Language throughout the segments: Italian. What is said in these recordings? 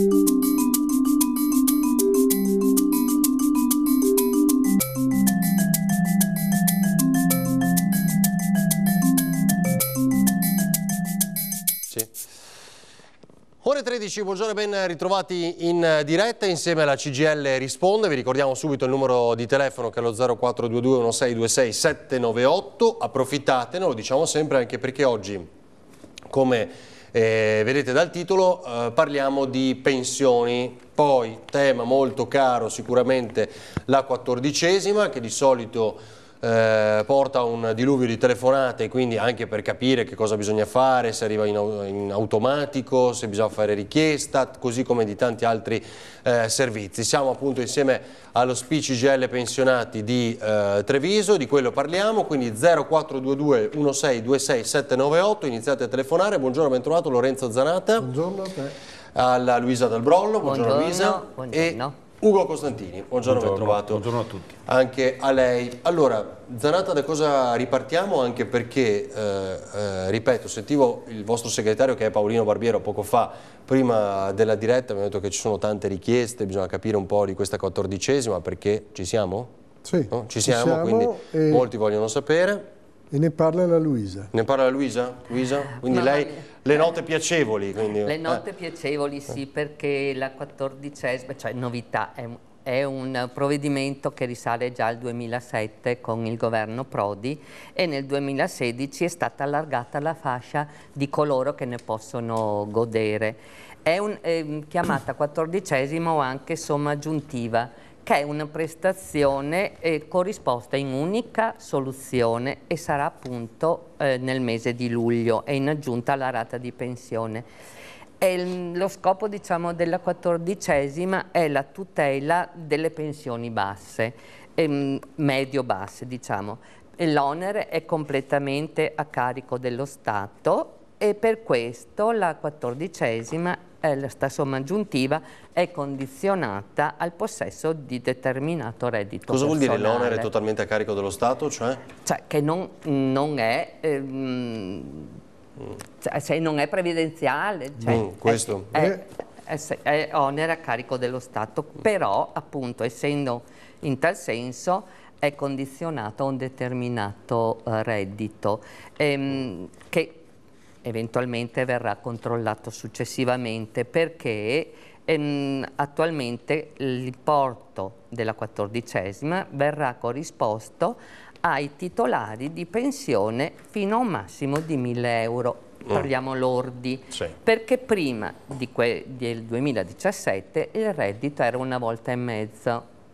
Ore 13, buongiorno e ben ritrovati in diretta insieme alla CGIL Risponde. Vi ricordiamo subito il numero di telefono che è lo 0422 1626 798. Approfittatene, lo diciamo sempre anche perché oggi, come vedete dal titolo, parliamo di pensioni. Poi tema molto caro sicuramente la 14ª, che di solito porta un diluvio di telefonate, quindi anche per capire che cosa bisogna fare, se arriva in automatico, se bisogna fare richiesta, così come di tanti altri servizi. Siamo appunto insieme allo SPI CGIL Pensionati di Treviso, di quello parliamo, quindi 0422 1626 798, iniziate a telefonare. Buongiorno, ben trovato Lorenzo Zanata. Buongiorno a te. Alla Luisa Dal Brollo, buongiorno Luisa. Buongiorno. E Ugo Costantini, buongiorno, ben trovato. Buongiorno a tutti. Anche a lei. Allora, Zanata, da cosa ripartiamo? Anche perché, ripeto, sentivo il vostro segretario che è Paolino Barbiero poco fa, prima della diretta, mi ha detto che ci sono tante richieste, bisogna capire un po' di questa 14ª, perché ci siamo? Sì, no? Ci siamo, quindi molti vogliono sapere. E ne parla la Luisa. Ne parla la Luisa? Luisa? Quindi no, lei, le note piacevoli. Quindi, le note piacevoli sì, perché la 14ª, cioè novità, è un provvedimento che risale già al 2007 con il governo Prodi e nel 2016 è stata allargata la fascia di coloro che ne possono godere. È chiamata 14ª o anche somma aggiuntiva, che è una prestazione corrisposta in unica soluzione e sarà appunto nel mese di luglio e in aggiunta alla rata di pensione. Lo scopo, diciamo, della 14ª è la tutela delle pensioni basse, medio-basse, diciamo. L'onere è completamente a carico dello Stato e per questo la 14ª, questa somma aggiungiuntiva, è condizionata al possesso di determinato reddito Cosa personale. vuol dire l'onere è totalmente a carico dello Stato? Cioè che non è... se non è previdenziale, cioè questo è onere a carico dello Stato, però appunto essendo in tal senso è condizionato a un determinato reddito che eventualmente verrà controllato successivamente, perché attualmente l'importo della 14ª verrà corrisposto ai titolari di pensione fino a un massimo di 1.000 euro, parliamo lordi, sì. Perché prima del 2017 il reddito era 1,5 volte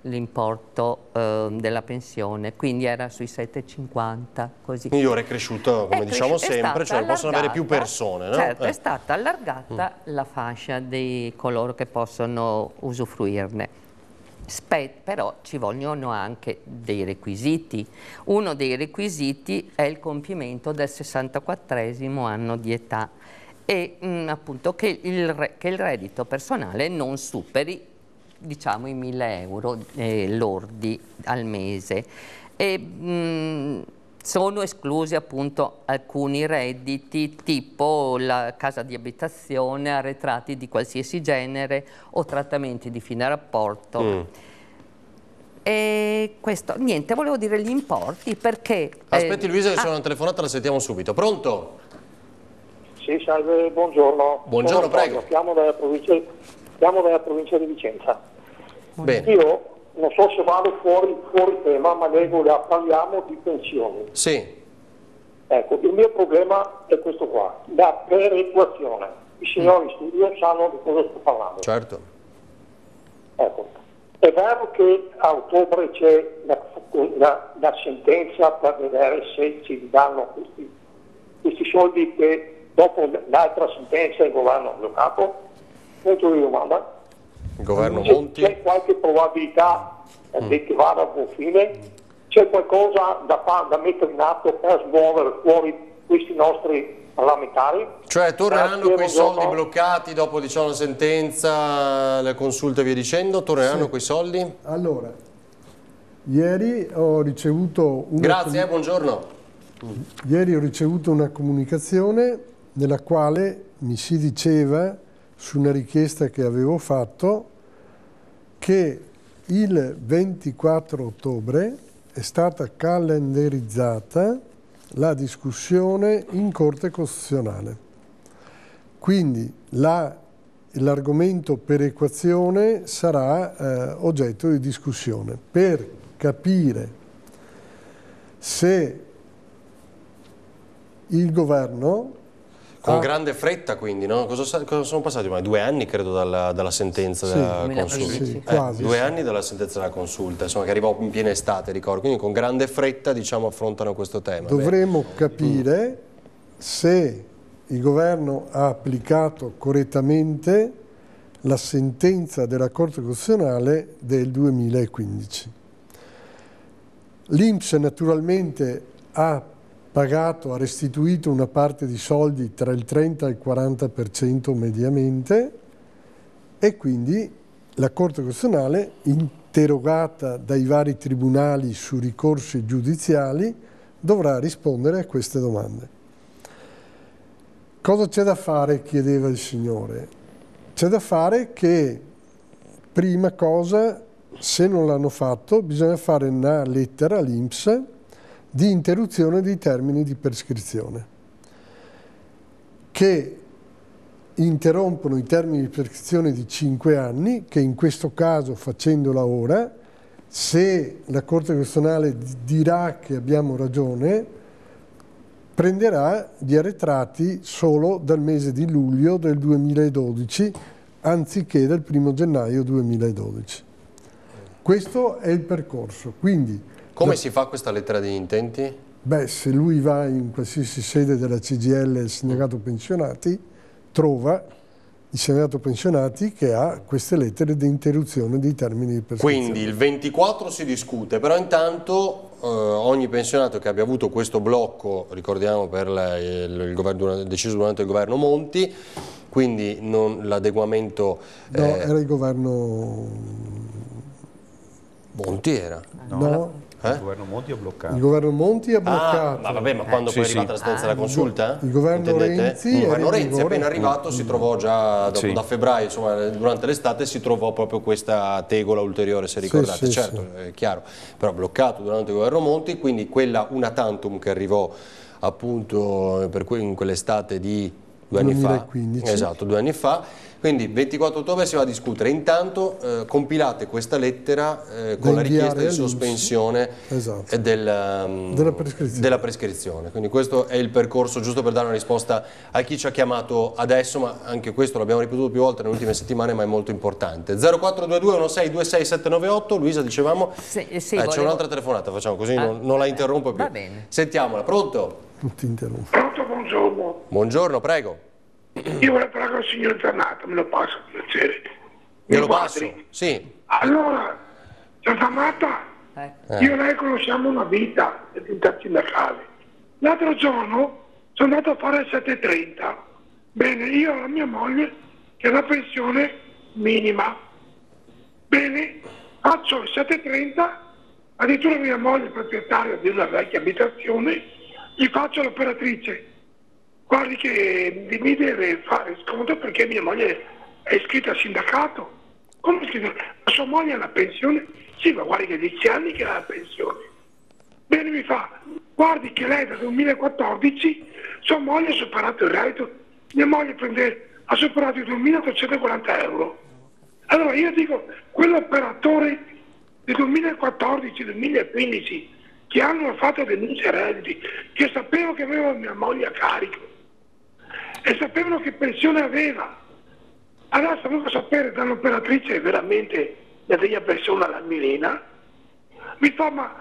l'importo della pensione, quindi era sui 7,50 così. Quindi ora è cresciuto, come diciamo sempre, cioè possono avere più persone, no? Certo, è stata allargata la fascia di coloro che possono usufruirne. Però ci vogliono anche dei requisiti. Uno dei requisiti è il compimento del 64° anno di età e appunto che il reddito personale non superi, diciamo, i 1.000 euro lordi al mese. Sono esclusi appunto alcuni redditi tipo la casa di abitazione, arretrati di qualsiasi genere o trattamenti di fine rapporto. E questo, niente, volevo dire gli importi perché... Aspetti Luisa, che c'è una telefonata, la sentiamo subito. Pronto? Sì, salve, buongiorno. Buongiorno, prego. Chiamo dalla provincia di Vicenza. Bene. Io non so se vado fuori tema, ma parliamo di pensioni. Sì. Ecco, il mio problema è questo qua, la perequazione. I signori in studio sanno di cosa sto parlando. Certo. Ecco, è vero che a ottobre c'è la sentenza per vedere se ci danno questi soldi che dopo l'altra sentenza il governo ha bloccato. Punto di domanda. Il governo Monti. C'è qualche probabilità che vada a buon fine? C'è qualcosa da mettere in atto per smuovere fuori questi nostri parlamentari? Cioè torneranno quei soldi bloccati dopo, diciamo, la sentenza, le consulte e via dicendo? Torneranno quei soldi? Allora, ieri ho ricevuto Grazie, buongiorno. Ieri ho ricevuto una comunicazione nella quale mi si diceva su una richiesta che avevo fatto, che il 24 ottobre è stata calendarizzata la discussione in Corte Costituzionale. Quindi l'argomento perequazione sarà oggetto di discussione per capire se il governo... Con grande fretta quindi, no? Cosa sono passati? Ma 2 anni credo dalla sentenza della consulta. Sì, quasi, 2 anni dalla sentenza della consulta, insomma, che arrivò in piena estate, ricordo. Quindi con grande fretta, diciamo, affrontano questo tema. Dovremo capire se il governo ha applicato correttamente la sentenza della Corte Costituzionale del 2015. L'INPS naturalmente ha restituito una parte di soldi tra il 30 e il 40% mediamente, e quindi la Corte Costituzionale, interrogata dai vari tribunali su ricorsi giudiziali, dovrà rispondere a queste domande. Cosa c'è da fare? Chiedeva il Signore. C'è da fare che, prima cosa, se non l'hanno fatto, bisogna fare una lettera all'INPS di interruzione dei termini di prescrizione, che interrompono i termini di prescrizione di 5 anni, che in questo caso, facendola ora, se la Corte Costituzionale dirà che abbiamo ragione, prenderà gli arretrati solo dal mese di luglio del 2012, anziché dal 1° gennaio 2012. Questo è il percorso. Quindi, come si fa questa lettera di intenti? Beh, se lui va in qualsiasi sede della CGIL, il sindacato pensionati, trova il sindacato pensionati che ha queste lettere di interruzione dei termini di prescrizione. Quindi il 24 si discute, però intanto ogni pensionato che abbia avuto questo blocco, ricordiamo per il governo, deciso durante il governo Monti, quindi l'adeguamento... No, era il governo... Monti era? No. Il governo Monti ha bloccato. Il governo Monti ha bloccato. Ma vabbè, ma quando poi è arrivata la sentenza della consulta? Il governo Renzi, il governo Renzi appena arrivato si trovò già da febbraio, insomma, durante l'estate si trovò proprio questa tegola ulteriore, se ricordate, certo, è chiaro, però bloccato durante il governo Monti, quindi quella una tantum che arrivò appunto in quell'estate di 2 anni 2015. fa. Esatto, 2 anni fa. Quindi 24 ottobre si va a discutere. Intanto compilate questa lettera con la richiesta di sospensione della prescrizione. Quindi questo è il percorso, giusto per dare una risposta a chi ci ha chiamato adesso, ma anche questo l'abbiamo ripetuto più volte nelle ultime settimane, ma è molto importante. 0422 16 26 798, Luisa, dicevamo, c'è un'altra telefonata, facciamo così, non la interrompo più. Va bene. Sentiamola, pronto? Non ti interrompo. Pronto, buongiorno. Buongiorno, prego. Io vorrei parlare con il signor Zannato, me lo passo, per piacere. Glielo passo? Sì. Allora, Zannato, io e lei conosciamo una vita di attività sindacali. L'altro giorno sono andato a fare il 730. Bene, io ho la mia moglie che ha una pensione minima. Bene, faccio il 730, addirittura mia moglie è proprietaria di una vecchia abitazione, gli faccio l'operatrice. Guardi che mi deve fare sconto perché mia moglie è iscritta al sindacato. Come è iscritta? La sua moglie ha la pensione? Sì, ma guardi che è 10 anni che ha la pensione. Bene, mi fa, guardi che lei dal 2014 sua moglie ha superato il reddito, mia moglie ha superato i 2.840 euro. Allora io dico, quell'operatore del 2014-2015 che hanno fatto denunce redditi, che sapevano che aveva mia moglie a carico e sapevano che pensione aveva. Allora volevo sapere dall'operatrice veramente la degna persona alla Milena. Mi fa, ma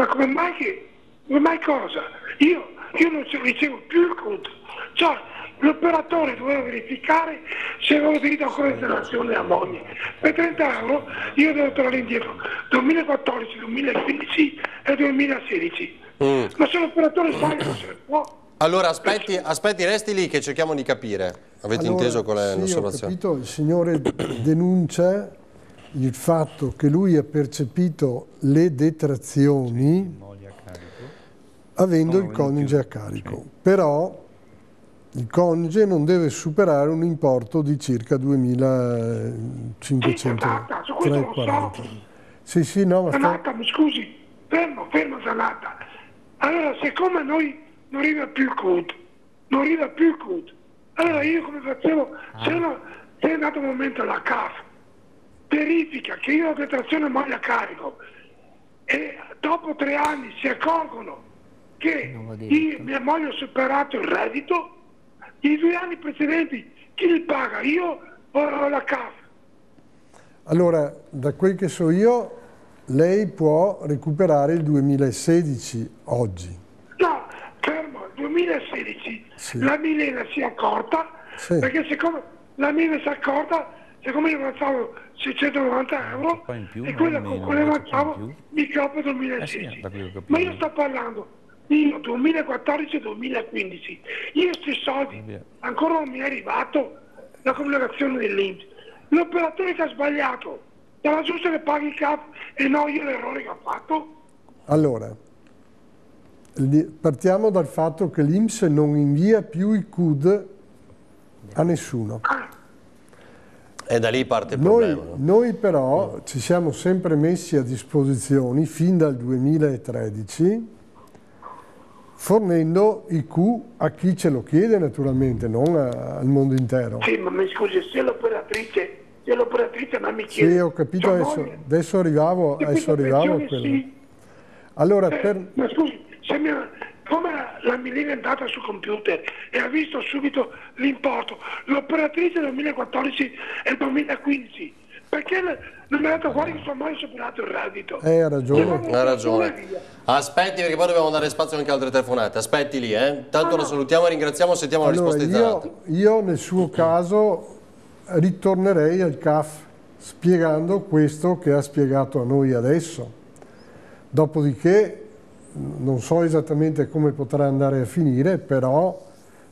come mai cosa? Io non ricevo più il conto. Cioè, l'operatore doveva verificare se avevo diritto ancora in relazione a moglie. Per 30 euro io devo tornare indietro 2014, 2015 e 2016. Ma se l'operatore sbaglia non se ne può. Allora aspetti, resti lì che cerchiamo di capire. Avete inteso con l'osservazione? Ho capito, il signore denuncia il fatto che lui ha percepito le detrazioni avendo il coniuge a carico. Però il coniuge non deve superare un importo di circa 2.500 Esatto, su questo lo so. Sì, no, ma Zanata, mi scusi, fermo Zanata. Allora, siccome noi non arriva più il CUD, allora io come facevo, se è andato un momento alla CAF, verifica che io ho detrazione moglie a carico e dopo 3 anni si accorgono che mia moglie ha superato il reddito, i 2 anni precedenti chi li paga? Io o la CAF? Allora, da quel che so io, lei può recuperare il 2016 oggi. No, fermo, 2016 Sì. la Milena si è accorta, Sì. perché siccome la Milena si è accorta, siccome io avanzavo 690 euro in più, e quella non con meno, quella invece qua in avanzavo più. mi copre 2016. Sì, da quello che ho capito. Ma io sto parlando io 2014-2015, io questi soldi ancora non mi è arrivato la comunicazione dell'INPS. L'operatore che ha sbagliato, sarà giusto che paghi il CAF e no io l'errore che ho fatto? Allora, partiamo dal fatto che l'INPS non invia più il CUD a nessuno. E da lì parte il problema. No? Noi però ci siamo sempre messi a disposizione fin dal 2013 fornendo i Q a chi ce lo chiede naturalmente, non al mondo intero. Sì, ma mi scusi, se l'operatrice non mi chiede... Sì, ho capito, adesso arrivavo a quello. Sì. Allora, Ma scusi, come la Milena è andata sul computer e ha visto subito l'importo, l'operatrice del 2014 e il 2015, perché non mi ha dato fuori che sua moglie ha superato il reddito? Ha ragione. Ha ragione. Aspetti, perché poi dobbiamo dare spazio anche a altre telefonate. Aspetti lì, Tanto la salutiamo, ringraziamo, sentiamo la risposta di Zanata. Io nel suo caso ritornerei al CAF spiegando questo che ha spiegato a noi adesso. Dopodiché non so esattamente come potrà andare a finire, però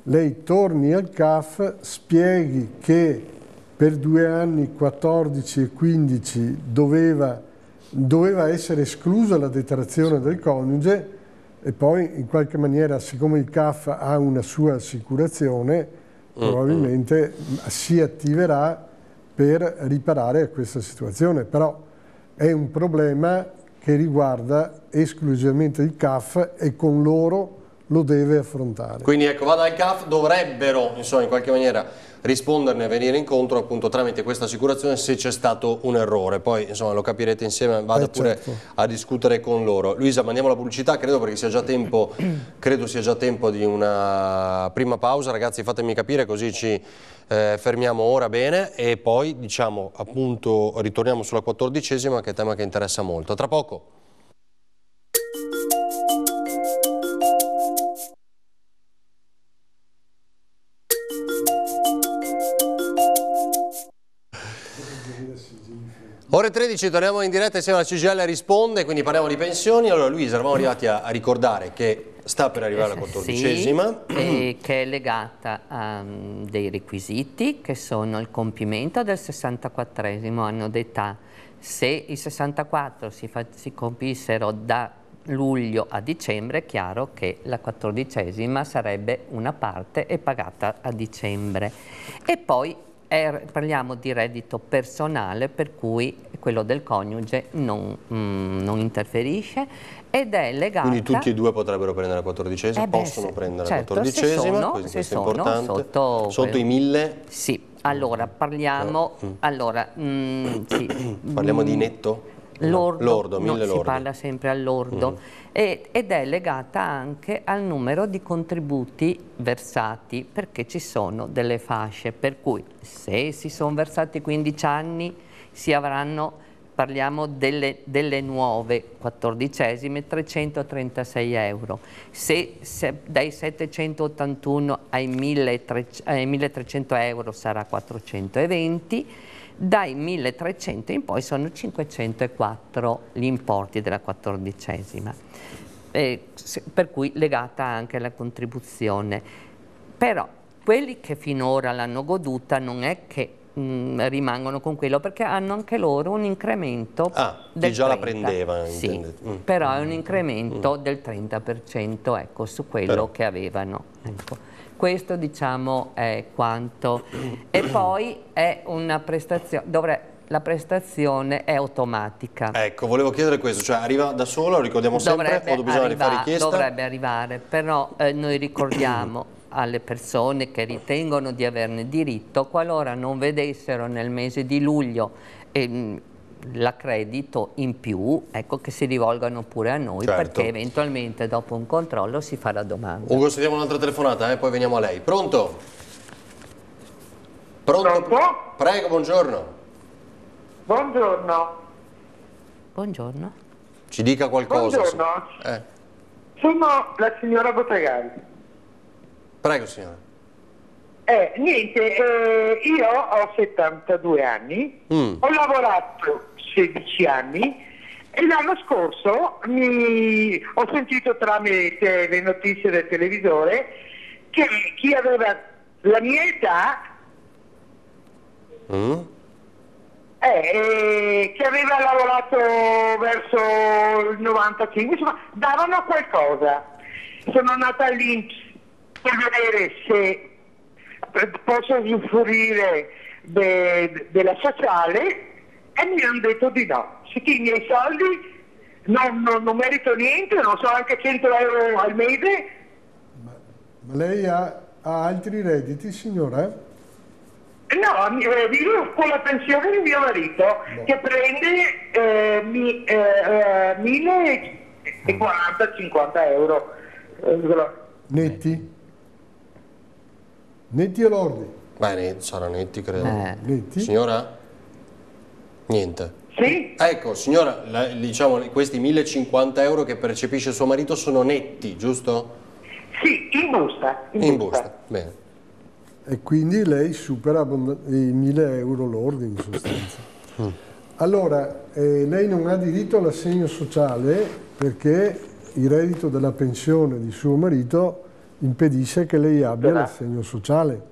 lei torni al CAF, spieghi che per 2 anni, 14 e 15, doveva essere esclusa la detrazione del coniuge e poi in qualche maniera, siccome il CAF ha una sua assicurazione, probabilmente si attiverà per riparare a questa situazione. Però è un problema che riguarda esclusivamente il CAF e con loro lo deve affrontare. Quindi ecco, vada al CAF, dovrebbero insomma in qualche maniera risponderne e venire incontro appunto tramite questa assicurazione se c'è stato un errore. Poi insomma lo capirete insieme, vada pure a discutere con loro. Luisa, mandiamo la pubblicità, credo sia già tempo di una prima pausa. Ragazzi, fatemi capire, così ci fermiamo ora bene e poi diciamo appunto ritorniamo sulla 14ª, che è un tema che interessa molto. Tra poco. Ore 13, torniamo in diretta insieme alla CGIL Risponde, quindi parliamo di pensioni. Allora Luisa, eravamo arrivati a ricordare che sta per arrivare la 14ª. Sì, che è legata a dei requisiti che sono il compimento del 64° anno d'età. Se i 64 si compissero da luglio a dicembre, è chiaro che la 14ª sarebbe una parte e pagata a dicembre. E poi parliamo di reddito personale, per cui quello del coniuge non interferisce ed è legata... Quindi tutti e due potrebbero prendere la 14ª, possono prendere la 14ª, questo è importante. Sotto i 1000? Sì, allora parliamo... Parliamo di netto? Lordo, 1000 lordo. Si parla sempre al lordo ed è legata anche al numero di contributi versati, perché ci sono delle fasce per cui se si sono versati 15 anni si avranno, parliamo delle nuove 14ª, 336 euro. Se dai 781 ai 1300 euro sarà 420, dai 1300 in poi sono 504 gli importi della 14ª, per cui legata anche alla contribuzione. Però quelli che finora l'hanno goduta non è che rimangono con quello, perché hanno anche loro un incremento del chi già 30%. la prendeva, sì, però è un incremento del 30%, ecco, su quello che avevano. Ecco. Questo diciamo è quanto. E poi è una prestazione, la prestazione è automatica. Ecco, volevo chiedere questo, cioè arriva da solo, lo ricordiamo sempre, o bisogna rifare richiesta? Dovrebbe arrivare, però noi ricordiamo alle persone che ritengono di averne diritto, qualora non vedessero nel mese di luglio l'accredito in più, ecco, che si rivolgano pure a noi, certo, perché eventualmente dopo un controllo si fa la domanda. Ugo, sentiamo un'altra telefonata, poi veniamo a lei. Pronto? Pronto? Prego, buongiorno. Buongiorno. Buongiorno. Ci dica qualcosa. Buongiorno. Sono la signora Bottegari. Prego, signora. Niente, io ho 72 anni, ho lavorato 16 anni e l'anno scorso ho sentito tramite le notizie del televisore che chi aveva la mia età che aveva lavorato verso il 95, insomma, davano qualcosa. Sono andata all'INPS per vedere se posso usufruire della sociale e mi hanno detto di no. Sicché i miei soldi non merito niente, non so, anche 100 euro al mese. Ma lei ha altri redditi, signora? No, vivo con la pensione di mio marito, che prende 1.040-50 euro. Netti? Netti o lordi? Beh, sarà netti, credo. Netti? Signora? Niente. Sì? Ecco, signora, diciamo, questi 1.050 euro che percepisce suo marito sono netti, giusto? Sì, in busta. In busta, bene. E quindi lei supera i 1.000 euro lordi in sostanza. Allora, lei non ha diritto all'assegno sociale perché il reddito della pensione di suo marito impedisce che lei abbia l'assegno sociale.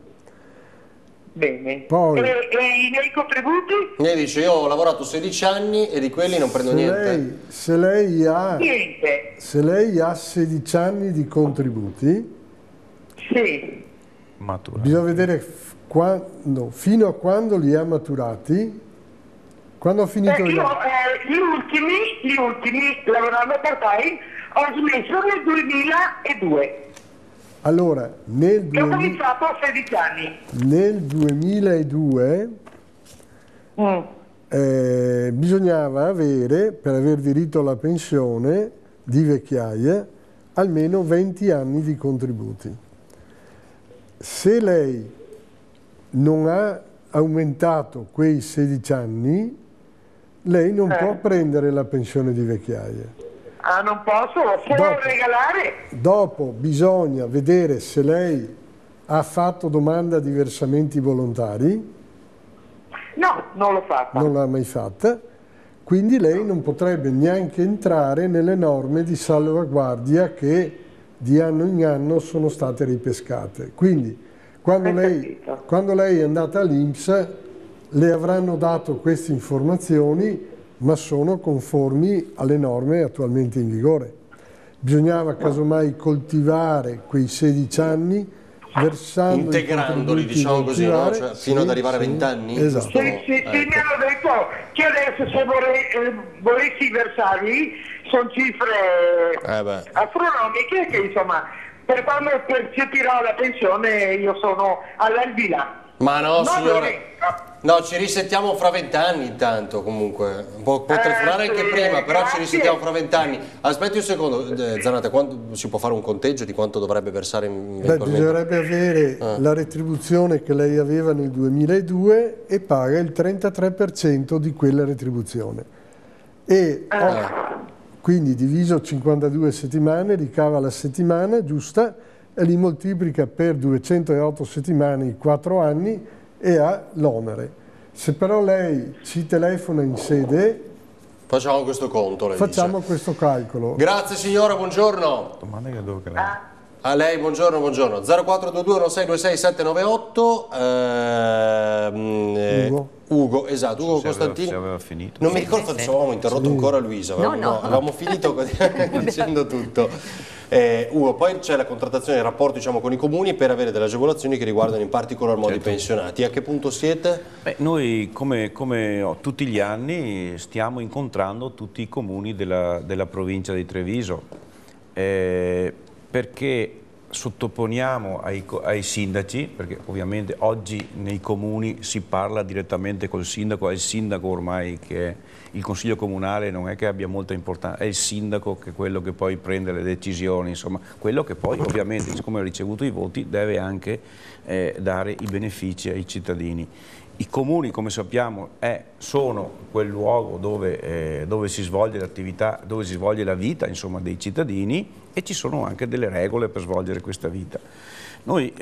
Bene. Poi, e i miei contributi? Lei dice, io ho lavorato 16 anni e di quelli non prendo niente. Se lei ha Niente. Se lei ha 16 anni di contributi, sì, bisogna vedere fino a quando li ha maturati, quando ha finito io gli ultimi lavorando part-time ho smesso nel 2002. Allora, Ho cominciato a 16 anni. Nel 2002 bisognava avere, per aver diritto alla pensione di vecchiaia, almeno 20 anni di contributi. Se lei non ha aumentato quei 16 anni, lei non può prendere la pensione di vecchiaia. Ah, non posso? Può regalare? Dopo bisogna vedere se lei ha fatto domanda di versamenti volontari. No, non l'ho fatta. Non l'ha mai fatta. Quindi lei non potrebbe neanche entrare nelle norme di salvaguardia che di anno in anno sono state ripescate. Quindi quando lei è andata all'INPS le avranno dato queste informazioni, ma sono conformi alle norme attualmente in vigore. Bisognava casomai coltivare quei 16 anni versando integrandoli, diciamo così, no? Cioè, fino ad arrivare a 20 anni? Esatto. Sì, mi hanno detto che adesso se volessi versarli sono cifre astronomiche che insomma per quando percepirò la pensione io sono all'aldilà. Ma no, signora, no, ci risettiamo fra 20 anni intanto comunque, può telefonare anche prima, però ci risettiamo fra 20 anni. Aspetti un secondo, Zanata, quando si può fare un conteggio di quanto dovrebbe versare eventualmente? Bisognerebbe avere la retribuzione che lei aveva nel 2002 e paga il 33% di quella retribuzione. E quindi diviso 52 settimane, ricava la settimana giusta e li moltiplica per 208 settimane i 4 anni e ha l'onere. Se però lei ci telefona in sede, facciamo questo conto, lei facciamo questo calcolo. Grazie signora, buongiorno. Domanda che devo chiedere. A lei, buongiorno, buongiorno. 0422 1626 798. Ugo, esatto, Ugo Costantini. Se aveva finito. Non mi ricordo se avevamo interrotto ancora Luisa. No. Avevamo finito dicendo tutto. Ugo, poi c'è la contrattazione, il rapporto diciamo, con i comuni per avere delle agevolazioni che riguardano in particolar modo i pensionati. A che punto siete? Noi come tutti gli anni stiamo incontrando tutti i comuni della provincia di Treviso perché sottoponiamo ai sindaci, perché ovviamente oggi nei comuni si parla direttamente col sindaco, è il sindaco ormai che è, il consiglio comunale non è che abbia molta importanza, è il sindaco che è quello che poi prende le decisioni, insomma, quello che poi ovviamente, siccome ha ricevuto i voti, deve anche dare i benefici ai cittadini. I comuni, come sappiamo, sono quel luogo dove si svolge l'attività, dove si svolge la vita, insomma, dei cittadini, e ci sono anche delle regole per svolgere questa vita. Noi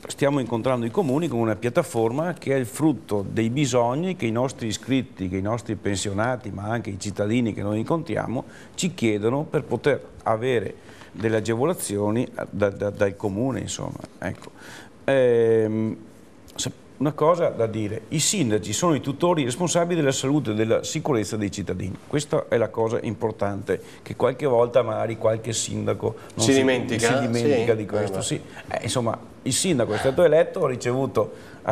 stiamo incontrando i comuni con una piattaforma che è il frutto dei bisogni che i nostri iscritti, che i nostri pensionati, ma anche i cittadini che noi incontriamo, ci chiedono per poter avere delle agevolazioni dal comune, insomma. Ecco. Una cosa da dire, i sindaci sono i tutori responsabili della salute e della sicurezza dei cittadini. Questa è la cosa importante, che qualche volta magari qualche sindaco non si dimentica sì, di questo. Sì. Insomma, il sindaco è stato eletto, ha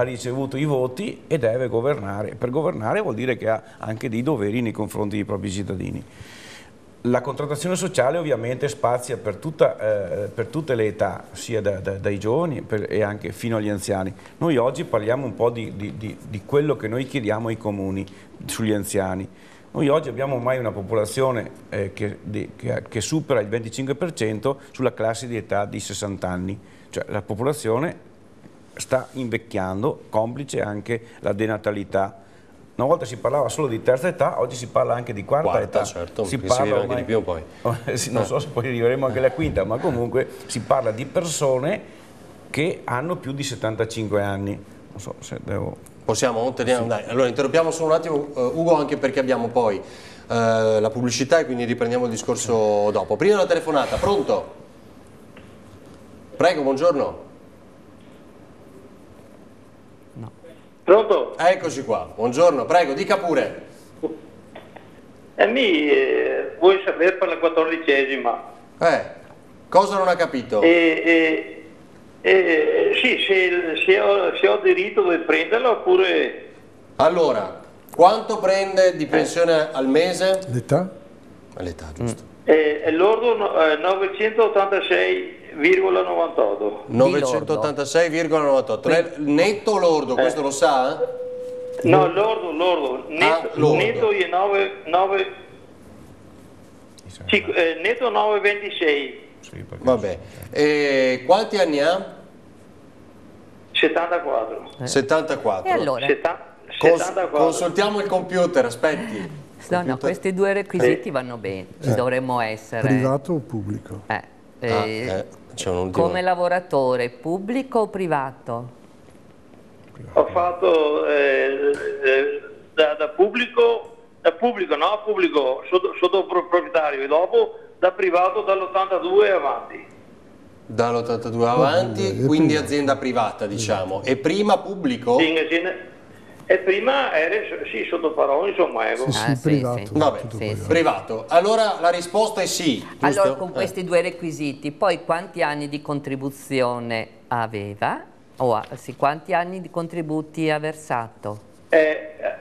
ricevuto i voti e deve governare. Per governare vuol dire che ha anche dei doveri nei confronti dei propri cittadini. La contrattazione sociale ovviamente spazia per tutte le età, sia dai giovani e anche fino agli anziani. Noi oggi parliamo un po' di quello che noi chiediamo ai comuni sugli anziani. Noi oggi abbiamo ormai una popolazione che supera il 25% sulla classe di età di 60 anni, cioè la popolazione sta invecchiando, complice anche la denatalità. Una volta si parlava solo di terza età, oggi si parla anche di quarta età. Certo, si parla anche di più poi. Non so se poi arriveremo anche alla quinta, ma comunque si parla di persone che hanno più di 75 anni. Non so se devo... Possiamo? Teniamo, sì. Dai. Allora interrompiamo solo un attimo, Ugo, anche perché abbiamo poi la pubblicità e quindi riprendiamo il discorso dopo. Prima la telefonata, pronto? Prego, buongiorno. Pronto? Eccoci qua, buongiorno, prego, dica pure. Vuoi sapere per la 14ª? Cosa non ha capito? Sì, se ho diritto di prenderla oppure... Allora, quanto prende di pensione al mese? L'età? L'età, giusto. È lordo 986,98. 986,98. Netto o lordo? Questo lo sa? No, lordo. Netto è 926. Sì, vabbè. Quanti anni ha? 74. 74. E allora? 74. Consultiamo il computer, aspetti. No, questi due requisiti vanno bene, ci dovremmo essere. Privato o pubblico? Come lavoratore, pubblico o privato? Ho fatto da pubblico, sotto proprietario, e dopo da privato dall'82 avanti. Dall'82 avanti, quindi azienda privata, diciamo. E prima pubblico? Sì, e prima era sotto parole, insomma. Sì, privato. Sì. Vabbè, privato. Allora la risposta è sì, giusto? Allora con questi due requisiti, poi quanti anni di contribuzione aveva? Quanti anni di contributi ha versato?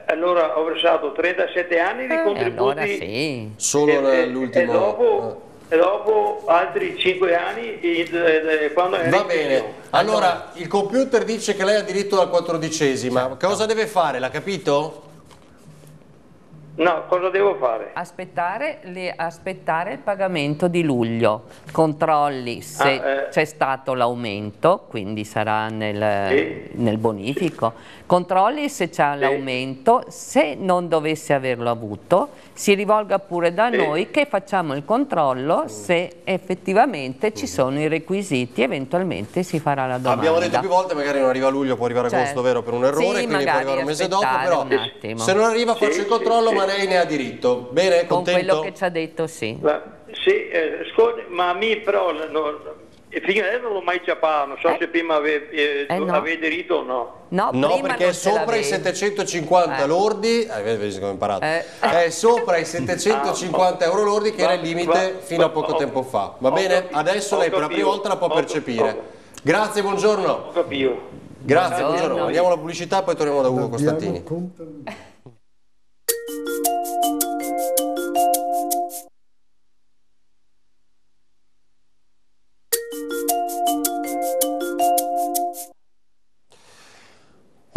Allora ho versato 37 anni di contributi. Allora sì. Solo nell'ultimo... E dopo altri 5 anni quando era... Va bene, allora il computer dice che lei ha diritto alla 14ª, cosa deve fare? L'ha capito? No, cosa devo fare? Aspettare il pagamento di luglio, controlli se c'è stato l'aumento, quindi sarà nel bonifico, controlli se c'è l'aumento, se non dovesse averlo avuto si rivolga pure da noi che facciamo il controllo se effettivamente ci sono i requisiti, eventualmente si farà la domanda. Abbiamo detto più volte, magari non arriva a luglio, può arrivare a agosto, vero, per un errore, sì, quindi può arrivare un mese dopo, però se non arriva faccio il controllo, ma lei ne ha diritto. Bene, contento? Con quello che ci ha detto sì. Scusi, ma a me però fino adesso non l'ho mai ciapato, non so se prima aveva diritto o no. No, perché è sopra i 750 lordi, vedi come ho imparato, è sopra i 750 euro lordi che era il limite fino a poco tempo fa. Va bene? Adesso lei per la prima volta la può percepire. Grazie, buongiorno. Grazie, buongiorno. Andiamo alla pubblicità, poi torniamo da Ugo Costantini.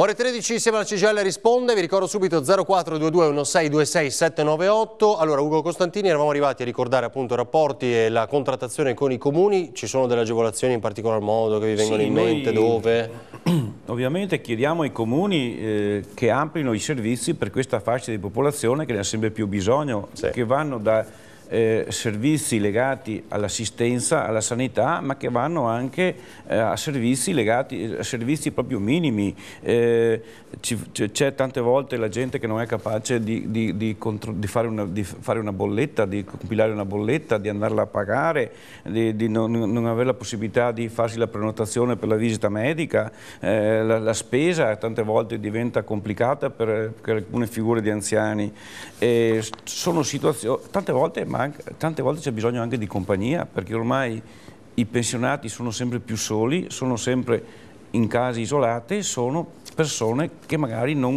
Ore 13 insieme alla CGIL risponde, vi ricordo subito 0422 1626 798. Allora Ugo Costantini, eravamo arrivati a ricordare appunto i rapporti e la contrattazione con i comuni, ci sono delle agevolazioni in particolar modo che vi vengono in mente, dove? Ovviamente chiediamo ai comuni che amplino i servizi per questa fascia di popolazione che ne ha sempre più bisogno, che vanno da servizi legati all'assistenza, alla sanità, ma che vanno anche a servizi legati a servizi proprio minimi. C'è tante volte la gente che non è capace di fare una bolletta, di compilare una bolletta, di andarla a pagare, di non avere la possibilità di farsi la prenotazione per la visita medica. La spesa tante volte diventa complicata per alcune figure di anziani. Sono situazioni, tante volte c'è bisogno anche di compagnia, perché ormai i pensionati sono sempre più soli, sono sempre in case isolate, sono persone che magari non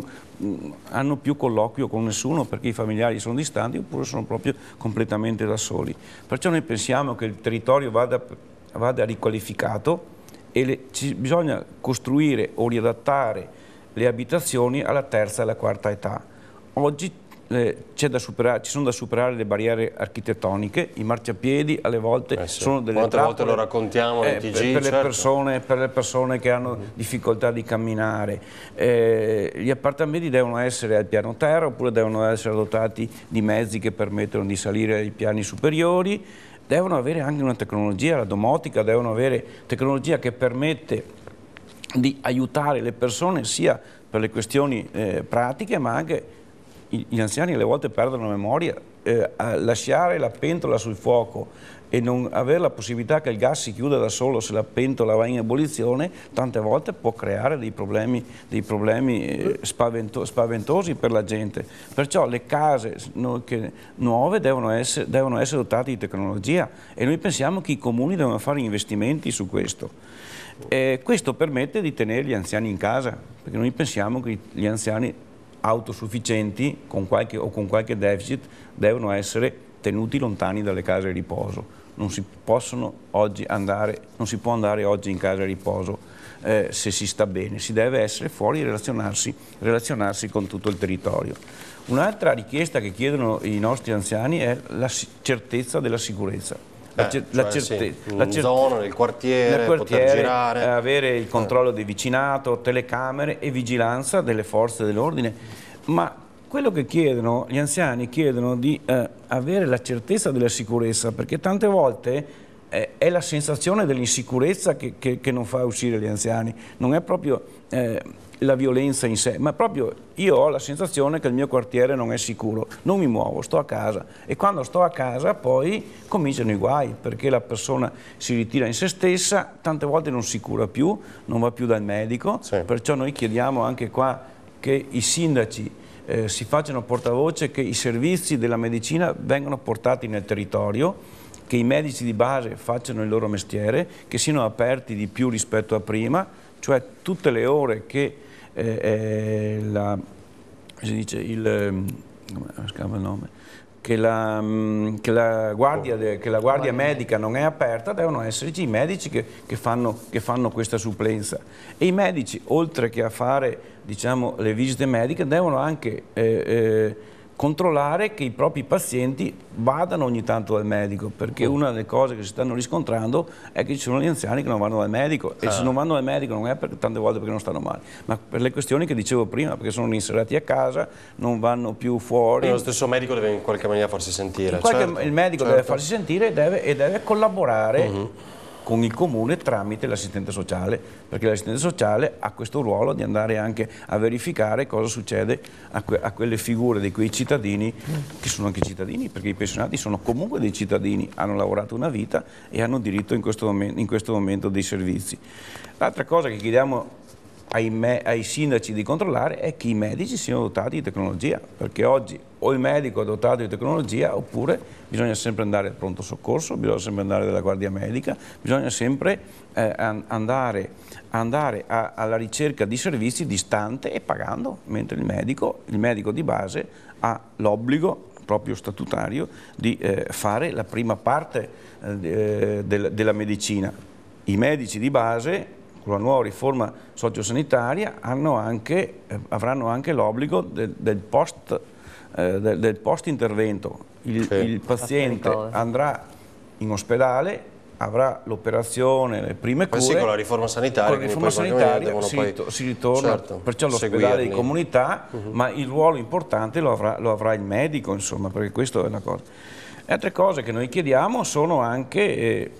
hanno più colloquio con nessuno perché i familiari sono distanti oppure sono proprio completamente da soli. Perciò noi pensiamo che il territorio vada riqualificato e bisogna costruire o riadattare le abitazioni alla terza e alla quarta età. Oggi ci sono da superare le barriere architettoniche, i marciapiedi alle volte sono delle trappole. Quante volte lo raccontiamo nei TG, per le persone che hanno difficoltà di camminare. Gli appartamenti devono essere al piano terra oppure devono essere dotati di mezzi che permettono di salire ai piani superiori, devono avere anche una tecnologia, la domotica, devono avere tecnologia che permette di aiutare le persone sia per le questioni pratiche ma anche gli anziani alle volte perdono la memoria, lasciare la pentola sul fuoco e non avere la possibilità che il gas si chiuda da solo se la pentola va in ebollizione, tante volte può creare dei problemi spaventosi per la gente. Perciò le case nuove devono essere dotate di tecnologia e noi pensiamo che i comuni devono fare investimenti su questo. Questo permette di tenere gli anziani in casa, perché noi pensiamo che gli anziani autosufficienti con qualche deficit devono essere tenuti lontani dalle case a riposo. Non si può andare oggi in casa a riposo se si sta bene, si deve essere fuori e relazionarsi con tutto il territorio. Un'altra richiesta che chiedono i nostri anziani è la certezza della sicurezza. Zona, nel quartiere, poter girare, avere il controllo di vicinato, telecamere e vigilanza delle forze dell'ordine, ma quello che chiedono gli anziani chiedono di avere la certezza della sicurezza, perché tante volte è la sensazione dell'insicurezza che non fa uscire gli anziani, non è proprio la violenza in sé, ma proprio io ho la sensazione che il mio quartiere non è sicuro, non mi muovo, sto a casa e quando sto a casa poi cominciano i guai perché la persona si ritira in se stessa, tante volte non si cura più, non va più dal medico, perciò noi chiediamo anche qua che i sindaci si facciano portavoce, che i servizi della medicina vengano portati nel territorio, che i medici di base facciano il loro mestiere, che siano aperti di più rispetto a prima, cioè tutte le ore che la guardia medica non è aperta, devono esserci i medici che fanno questa supplenza. E i medici, oltre che a fare, diciamo, le visite mediche, devono anche controllare che i propri pazienti vadano ogni tanto dal medico, perché una delle cose che si stanno riscontrando è che ci sono gli anziani che non vanno dal medico e se non vanno dal medico non è tante volte perché non stanno male, ma per le questioni che dicevo prima, perché sono inserati a casa, non vanno più fuori. E lo stesso medico deve in qualche maniera farsi sentire. Il medico deve farsi sentire e deve collaborare con il comune tramite l'assistente sociale, perché l'assistente sociale ha questo ruolo di andare anche a verificare cosa succede a quelle figure di quei cittadini che sono anche cittadini, perché i pensionati sono comunque dei cittadini, hanno lavorato una vita e hanno diritto in questo momento dei servizi. L'altra cosa che chiediamo ai sindaci di controllare è che i medici siano dotati di tecnologia, perché oggi o il medico è dotato di tecnologia oppure bisogna sempre andare al pronto soccorso, bisogna sempre andare dalla guardia medica, bisogna sempre andare alla ricerca di servizi distante e pagando, mentre il medico di base ha l'obbligo proprio statutario di fare la prima parte della medicina. I medici di base con la nuova riforma sociosanitaria avranno anche l'obbligo del post intervento. Il paziente andrà in ospedale, avrà l'operazione, le prime cure. Sì, con la riforma sanitaria, si ritorna, certo, perciò all'ospedale di comunità, ma il ruolo importante lo avrà il medico, insomma, perché questa è la cosa. E altre cose che noi chiediamo sono anche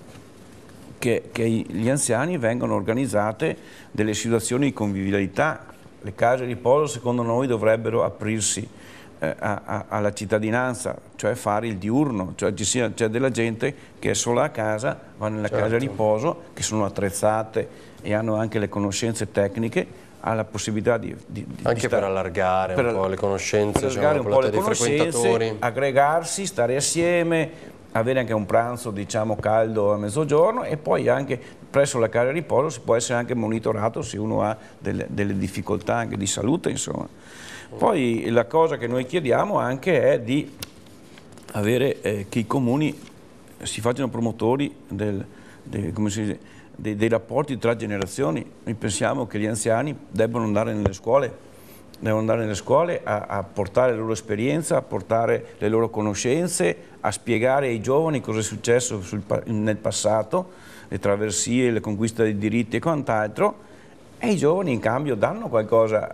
che gli anziani vengano organizzate delle situazioni di convivialità. Le case di riposo secondo noi dovrebbero aprirsi alla cittadinanza, cioè fare il diurno, cioè c'è della gente che è sola a casa, va nella casa di riposo, che sono attrezzate e hanno anche le conoscenze tecniche, ha la possibilità anche per allargare un po' le conoscenze, allargare un po' le conoscenze, aggregarsi, stare assieme, avere anche un pranzo, diciamo, caldo a mezzogiorno, e poi anche presso la casa di riposo si può essere anche monitorato se uno ha delle difficoltà anche di salute, insomma. Poi la cosa che noi chiediamo anche è di avere che i comuni si facciano promotori dei rapporti tra generazioni. Noi pensiamo che gli anziani debbano andare nelle scuole, a portare la loro esperienza, a portare le loro conoscenze, a spiegare ai giovani cosa è successo nel passato, le traversie, le conquiste dei diritti e quant'altro, e i giovani in cambio danno qualcosa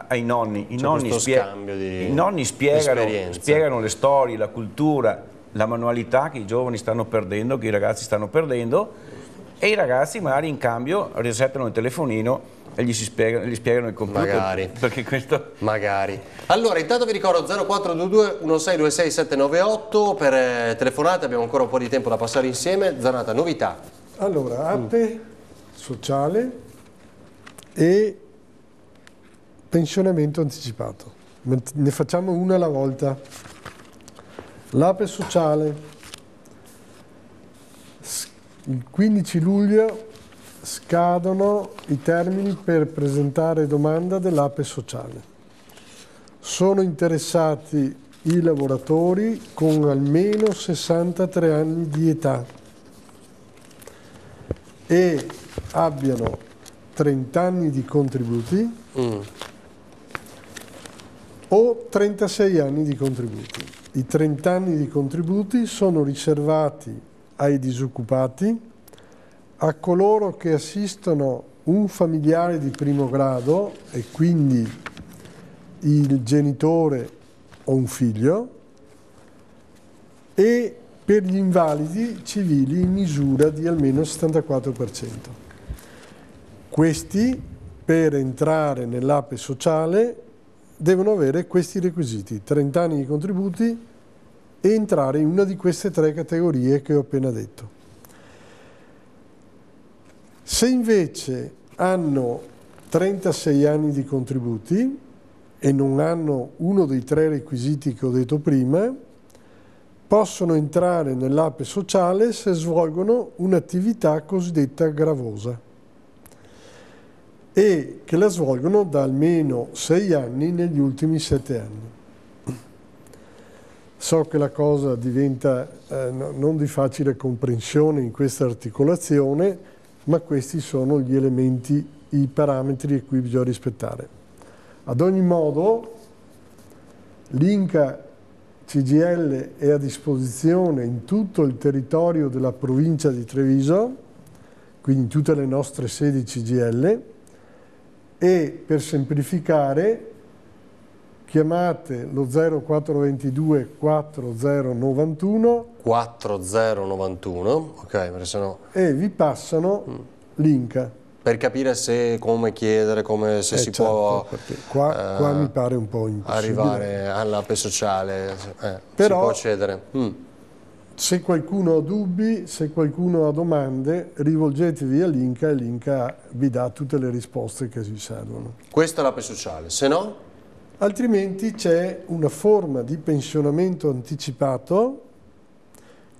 ai nonni. I nonni spiegano le storie, la cultura, la manualità che i giovani stanno perdendo, che i ragazzi stanno perdendo, e i ragazzi magari in cambio risettano il telefonino e gli spiegano il computer. Magari. Allora, intanto vi ricordo 0422 1626 798 per telefonate, abbiamo ancora un po' di tempo da passare insieme. Giornata, novità. Allora, APE sociale e pensionamento anticipato. Ne facciamo una alla volta. L'APE sociale, il 15 luglio scadono i termini per presentare domanda dell'APE sociale. Sono interessati i lavoratori con almeno 63 anni di età e abbiano 30 anni di contributi o 36 anni di contributi. I 30 anni di contributi sono riservati ai disoccupati, a coloro che assistono un familiare di primo grado e quindi il genitore o un figlio, e per gli invalidi civili in misura di almeno il 74%. Questi, per entrare nell'APE sociale, devono avere questi requisiti: 30 anni di contributi e entrare in una di queste tre categorie che ho appena detto. Se invece hanno 36 anni di contributi e non hanno uno dei tre requisiti che ho detto prima, possono entrare nell'APE sociale se svolgono un'attività cosiddetta gravosa e che la svolgono da almeno 6 anni negli ultimi 7 anni. So che la cosa diventa non di facile comprensione in questa articolazione, ma questi sono gli elementi, i parametri a cui bisogna rispettare. Ad ogni modo, l'Inca CGIL è a disposizione in tutto il territorio della provincia di Treviso, quindi in tutte le nostre sedi CGIL, e per semplificare chiamate lo 0422 4091 4091, ok, perché sennò... e vi passano l'Inca. Per capire come chiedere, se si può qua mi pare un po' impossibile arrivare all'APE sociale, però, si può accedere. Se qualcuno ha dubbi, se qualcuno ha domande, rivolgetevi all'Inca e l'Inca vi dà tutte le risposte che vi servono. Questa è l'APE sociale, se no? Altrimenti c'è una forma di pensionamento anticipato,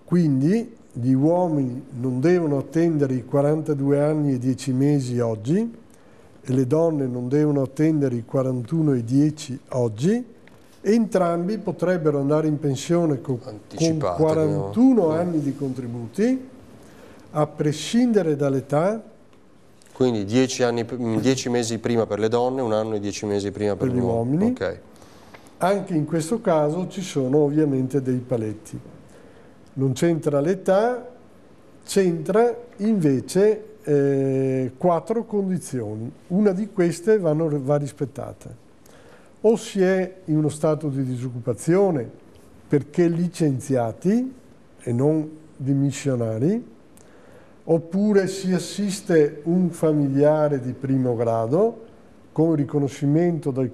quindi gli uomini non devono attendere i 42 anni e 10 mesi oggi e le donne non devono attendere i 41 e 10 oggi. Entrambi potrebbero andare in pensione con 41 anni di contributi, a prescindere dall'età. Quindi 10 mesi prima per le donne, 1 anno e 10 mesi prima per gli uomini. Okay. Anche in questo caso ci sono ovviamente dei paletti. Non c'entra l'età, c'entra invece 4 condizioni. Una di queste va rispettata. O si è in uno stato di disoccupazione perché licenziati e non dimissionari, oppure si assiste un familiare di primo grado con riconoscimento del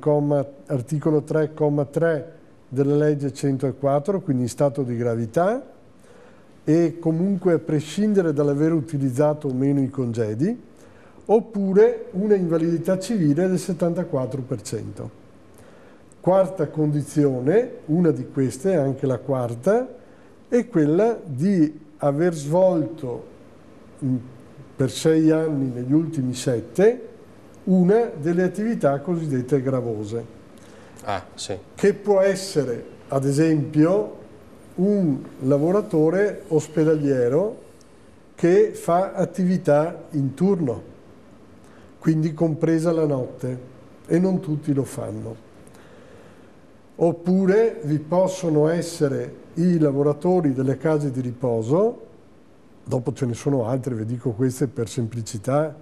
articolo 3, comma 3 della legge 104, quindi in stato di gravità, e comunque a prescindere dall'aver utilizzato o meno i congedi, oppure una invalidità civile del 74%. Quarta condizione, una di queste, anche la quarta, è quella di aver svolto per 6 anni negli ultimi 7 una delle attività cosiddette gravose, sì. Che può essere, ad esempio, un lavoratore ospedaliero che fa attività in turno, quindi compresa la notte, e non tutti lo fanno. Oppure vi possono essere i lavoratori delle case di riposo, dopo ce ne sono altre, vi dico queste per semplicità,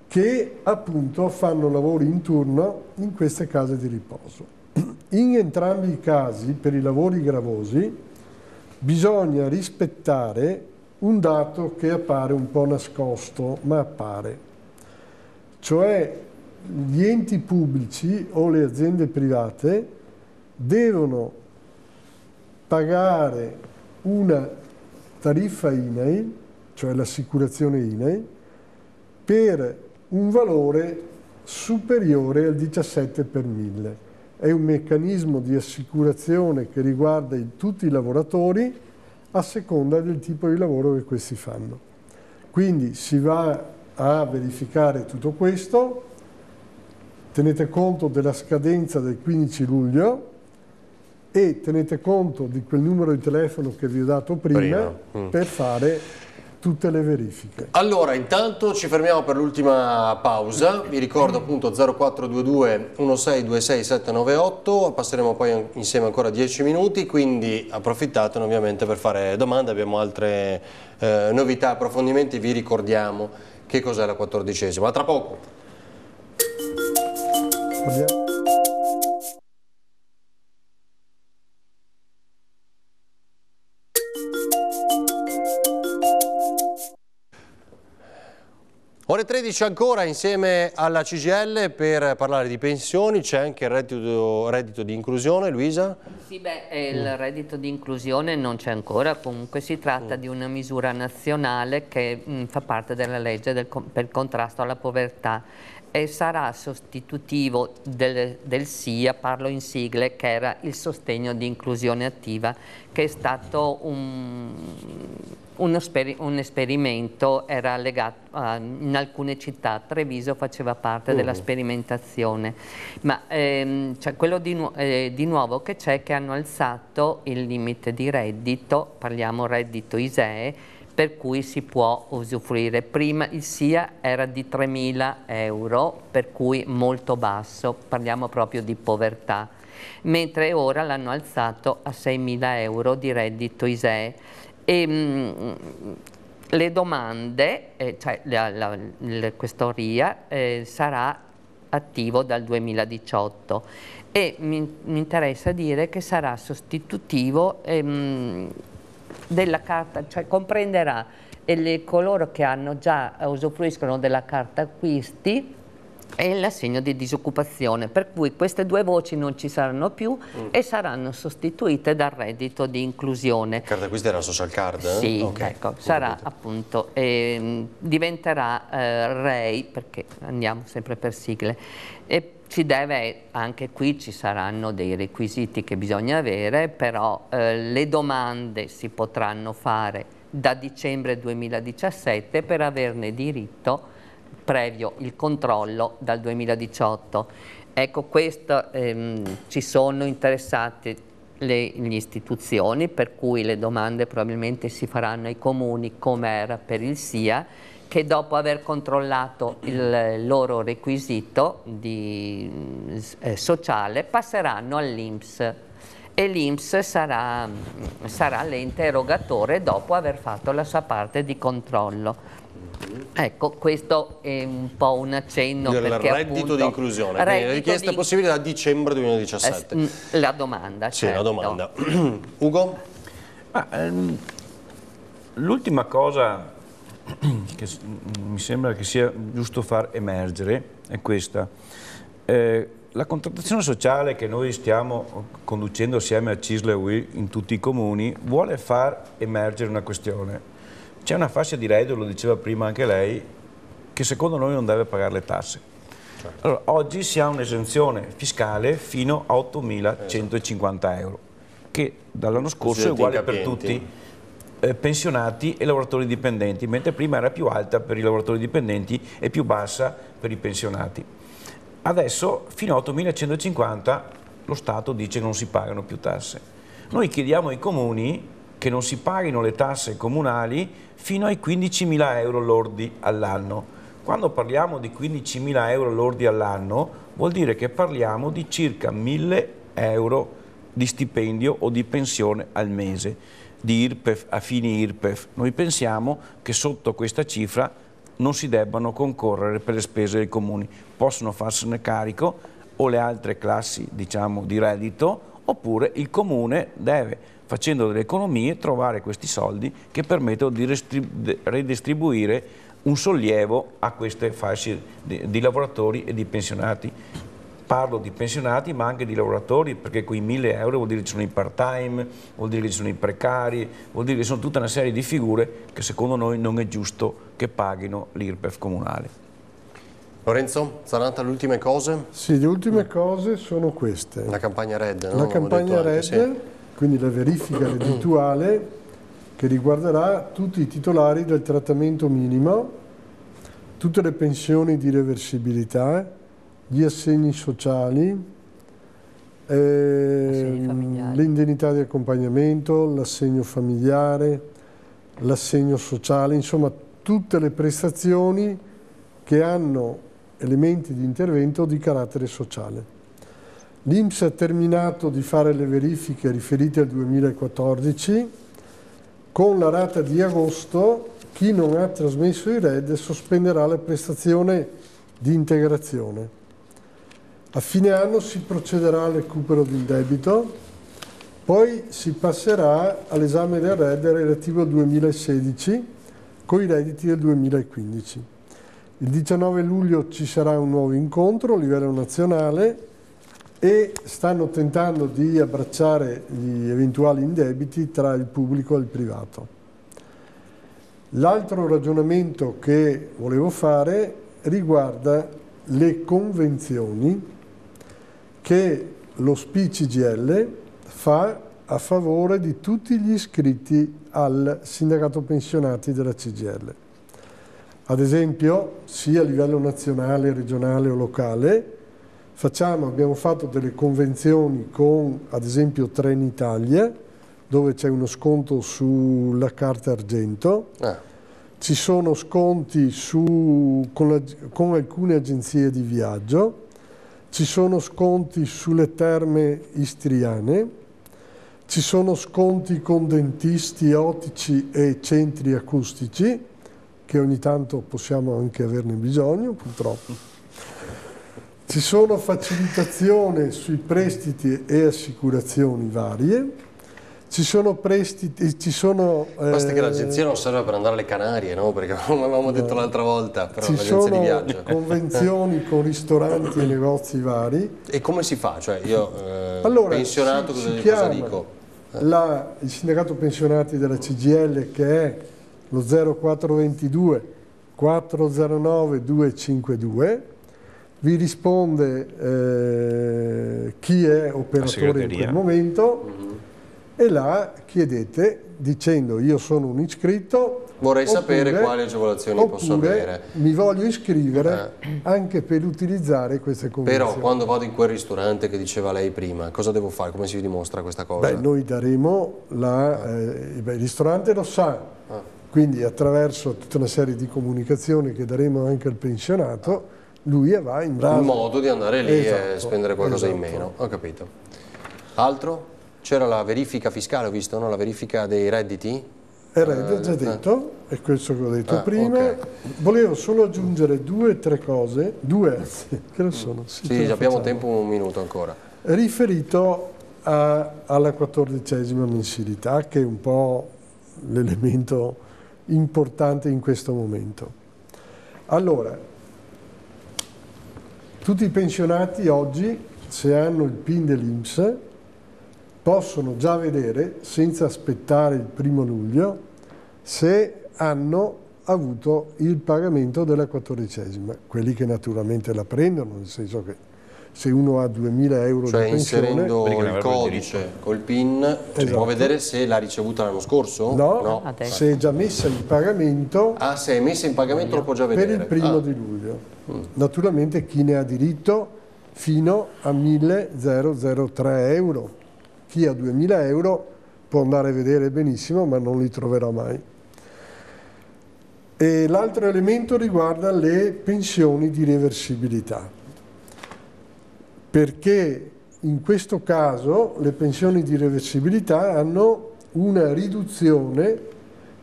che appunto fanno lavori in turno in queste case di riposo. In entrambi i casi, per i lavori gravosi, bisogna rispettare un dato che appare un po' nascosto, ma appare. Cioè, gli enti pubblici o le aziende private devono pagare una tariffa INAIL, cioè l'assicurazione INAIL, per un valore superiore al 17 per 1000. È un meccanismo di assicurazione che riguarda tutti i lavoratori a seconda del tipo di lavoro che questi fanno. Quindi si va a verificare tutto questo, tenete conto della scadenza del 15 luglio e tenete conto di quel numero di telefono che vi ho dato prima. Per fare tutte le verifiche. Allora, intanto ci fermiamo per l'ultima pausa. Vi ricordo appunto 0422 1626 798, passeremo poi insieme ancora 10 minuti, quindi approfittatene ovviamente per fare domande, abbiamo altre novità, approfondimenti, vi ricordiamo che cos'è la 14ª. A tra poco. Ore 13 ancora insieme alla CGIL per parlare di pensioni, c'è anche il reddito di inclusione, Luisa? Sì, il reddito di inclusione non c'è ancora, comunque si tratta di una misura nazionale che fa parte della legge per il contrasto alla povertà e sarà sostitutivo del SIA, parlo in sigle, che era il sostegno di inclusione attiva, che è stato un esperimento, era legato in alcune città. Treviso faceva parte della sperimentazione, ma c'è quello di nuovo che c'è, che hanno alzato il limite di reddito, parliamo reddito ISEE, per cui si può usufruire. Prima il SIA era di 3.000 euro, per cui molto basso, parliamo proprio di povertà, mentre ora l'hanno alzato a 6.000 euro di reddito ISEE. E, le domande, cioè questo RIA sarà attivo dal 2018 e mi interessa dire che sarà sostitutivo della carta, cioè comprenderà coloro che hanno già usufruiscono della carta acquisti e l'assegno di disoccupazione, per cui queste due voci non ci saranno più e saranno sostituite dal reddito di inclusione. Carta acquisti era social card? Sì, Okay. ecco, sarà appunto, diventerà REI, perché andiamo sempre per sigle, e ci deve, anche qui ci saranno dei requisiti che bisogna avere, però le domande si potranno fare da dicembre 2017 per averne diritto previo il controllo dal 2018. Ecco, questo ci sono interessate le istituzioni, per cui le domande probabilmente si faranno ai comuni come era per il SIA, che dopo aver controllato il loro requisito sociale passeranno all'INPS e l'INPS sarà l'ente erogatore dopo aver fatto la sua parte di controllo. Ecco, questo è un po' un accenno del perché reddito appunto, di inclusione, quindi le richieste possibili da dicembre 2017. La domanda, sì, certo. la domanda. Ugo? L'ultima cosa che mi sembra che sia giusto far emergere è questa. La contrattazione sociale che noi stiamo conducendo assieme a CISL e UIL in tutti i comuni vuole far emergere una questione. C'è una fascia di reddito, lo diceva prima anche lei, che secondo noi non deve pagare le tasse. Allora, oggi si ha un'esenzione fiscale fino a 8.150 euro, che dall'anno scorso è uguale per tutti, pensionati e lavoratori dipendenti, mentre prima era più alta per i lavoratori dipendenti e più bassa per i pensionati. Adesso fino a 8.150 lo Stato dice che non si pagano più tasse. Noi chiediamo ai comuni che non si paghino le tasse comunali fino ai 15.000 euro lordi all'anno. Quando parliamo di 15.000 euro lordi all'anno vuol dire che parliamo di circa 1.000 euro di stipendio o di pensione al mese, di IRPEF a fini IRPEF. Noi pensiamo che sotto questa cifra non si debbano concorrere per le spese dei comuni, possono farsene carico o le altre classi, diciamo, di reddito, oppure il comune deve, facendo delle economie, trovare questi soldi che permettono di redistribuire un sollievo a queste fasce di lavoratori e di pensionati. Parlo di pensionati ma anche di lavoratori, perché quei 1.000 euro vuol dire che ci sono i part-time, vuol dire che ci sono i precari, vuol dire che sono tutta una serie di figure che secondo noi non è giusto che paghino l'IRPEF comunale. Lorenzo, Zanata, le ultime cose? Sì, le ultime cose sono queste. La campagna RED, no? La campagna RED, sì. Quindi la verifica reddituale che riguarderà tutti i titolari del trattamento minimo, tutte le pensioni di reversibilità, gli assegni sociali, l'indennità di accompagnamento, l'assegno familiare, l'assegno sociale, insomma tutte le prestazioni che hanno elementi di intervento di carattere sociale. L'INPS ha terminato di fare le verifiche riferite al 2014, con la rata di agosto chi non ha trasmesso il RED sospenderà la prestazione di integrazione. A fine anno si procederà al recupero del debito, poi si passerà all'esame del RED relativo al 2016 con i redditi del 2015. Il 19 luglio ci sarà un nuovo incontro a livello nazionale e stanno tentando di abbracciare gli eventuali indebiti tra il pubblico e il privato. L'altro ragionamento che volevo fare riguarda le convenzioni che lo SPI-CGIL fa a favore di tutti gli iscritti al sindacato pensionati della CGIL. Ad esempio, sia a livello nazionale, regionale o locale, abbiamo fatto delle convenzioni con, ad esempio, Trenitalia, dove c'è uno sconto sulla carta argento, ci sono sconti con alcune agenzie di viaggio, ci sono sconti sulle terme istriane, ci sono sconti con dentisti, ottici e centri acustici, che ogni tanto possiamo anche averne bisogno, purtroppo. Ci sono facilitazioni sui prestiti e assicurazioni varie, Ci sono prestiti, ci sono... Basta che l'agenzia non serve per andare alle Canarie, no? Perché come avevamo detto l'altra volta, però ci l'agenzia di sono viaggio. convenzioni con ristoranti e negozi vari. E come si fa? Cioè io, Allora, pensionato, si cosa chiama dico? il sindacato pensionati della CGIL, che è lo 0422 409 252, vi risponde chi è operatore in quel momento e là chiedete dicendo io sono un iscritto, Vorrei sapere quali agevolazioni posso avere. Mi voglio iscrivere anche per utilizzare queste convenzioni. Però quando vado in quel ristorante che diceva lei prima, cosa devo fare? Come si dimostra questa cosa? Beh, noi daremo il ristorante lo sa, quindi attraverso tutta una serie di comunicazioni che daremo anche al pensionato, lui va in braccio. Il modo di andare lì Esatto, e spendere qualcosa in esatto. meno, ho capito. Altro? C'era la verifica fiscale, ho visto, no? La verifica dei redditi? Ho già detto, è questo che ho detto prima. Okay. Volevo solo aggiungere due o tre cose, che lo sono. Sì, abbiamo tempo, un minuto ancora. Riferito alla 14ª mensilità, che è un po' l'elemento importante in questo momento. Allora, tutti i pensionati oggi, se hanno il PIN dell'INPS, possono già vedere, senza aspettare il 1° luglio, se hanno avuto il pagamento della 14ª. Quelli che naturalmente la prendono, nel senso che se uno ha 2.000 euro cioè, di pensione... inserendo il codice col PIN, può vedere se l'ha ricevuta l'anno scorso? No, se è già messa in pagamento... Ah, se è messa in pagamento lo può già vedere. Per il 1° di luglio. Naturalmente chi ne ha diritto fino a 1.003 euro. Chi ha 2.000 euro può andare a vedere benissimo, ma non li troverà mai. E l'altro elemento riguarda le pensioni di reversibilità, perché in questo caso le pensioni di reversibilità hanno una riduzione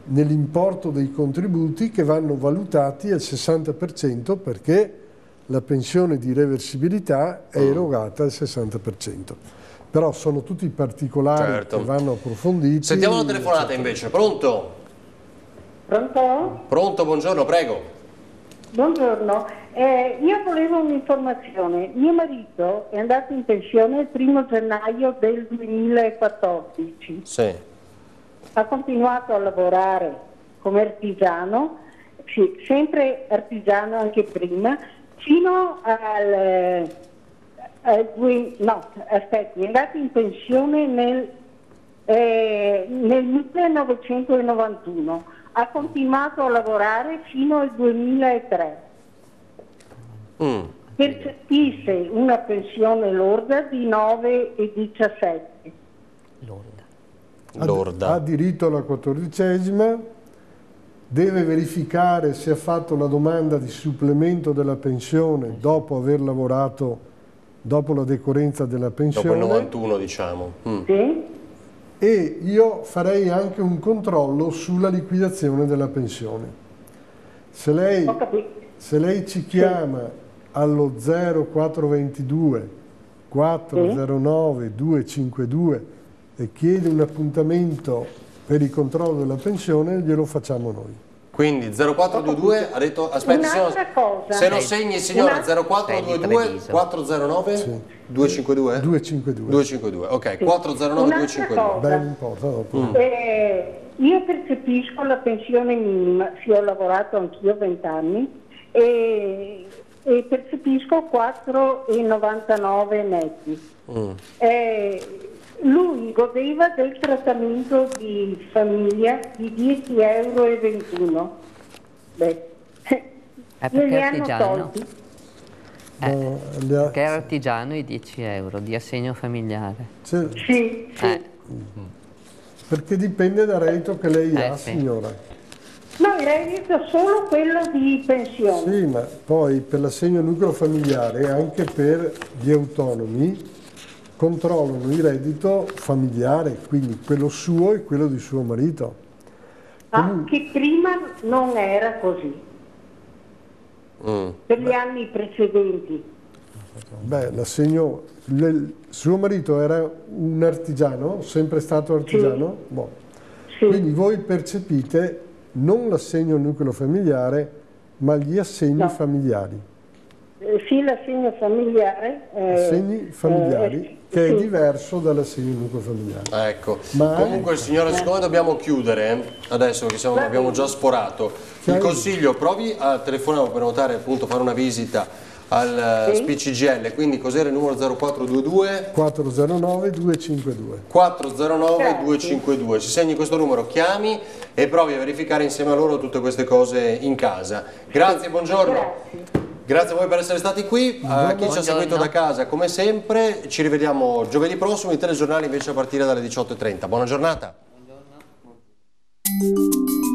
nell'importo dei contributi che vanno valutati al 60%, perché la pensione di reversibilità è erogata al 60%. Però sono tutti i particolari che vanno approfonditi. Sentiamo la telefonata invece. Pronto? Pronto? Pronto, buongiorno, prego. Buongiorno, io volevo un'informazione. Mio marito è andato in pensione il 1° gennaio del 2014. Sì. Ha continuato a lavorare come artigiano, sì, sempre artigiano anche prima, fino al... no, aspetti, è andato in pensione nel 1991, ha continuato a lavorare fino al 2003. Percepisse una pensione lorda di 9,17. Lorda. Ha diritto alla 14ª, deve verificare se ha fatto la domanda di supplemento della pensione dopo aver lavorato, dopo la decorrenza della pensione. Dopo il 91, diciamo. Sì. E io farei anche un controllo sulla liquidazione della pensione. Se lei ci chiama allo 0422 409 252 e chiede un appuntamento per il controllo della pensione, glielo facciamo noi. Quindi 0422 ha detto, aspetti, se lo segni signora, 0422 409 252? 252, ok, 409 252. Beh, non importa, dopo. Io percepisco la pensione minima, sì, ho lavorato anch'io 20 anni e percepisco 4,99 netti. Lui godeva del trattamento di famiglia di 10,21 euro. Beh, perché li hanno artigiano? tolti. Perché era artigiano i 10 euro di assegno familiare. Sì. Sì, sì. Perché dipende dal reddito che lei ha, sì. signora. No, il reddito solo quello di pensione. Sì, ma poi per l'assegno nucleo familiare, anche per gli autonomi, controllano il reddito familiare, quindi quello suo e quello di suo marito. Che prima non era così, per gli anni precedenti. Beh, l'assegno, suo marito era un artigiano, sempre stato artigiano? Sì. Boh. Sì. Quindi voi percepite non l'assegno al nucleo familiare, ma gli assegni familiari. Sì, l'assegno familiare. Assegni familiari, che è sì. diverso dall'assegno al nucleo familiare. Ecco, Ma comunque signora, siccome dobbiamo chiudere, adesso che abbiamo già sforato, il consiglio, provi a telefonare o prenotare, appunto, fare una visita al SPCGL, quindi cos'era il numero 0422? 409 252. 409 252, si segni questo numero, chiami e provi a verificare insieme a loro tutte queste cose in casa. Grazie, buongiorno. Grazie a voi per essere stati qui, a chi ci ha seguito da casa come sempre, ci rivediamo giovedì prossimo, i telegiornali invece a partire dalle 18:30. Buona giornata. Buongiorno.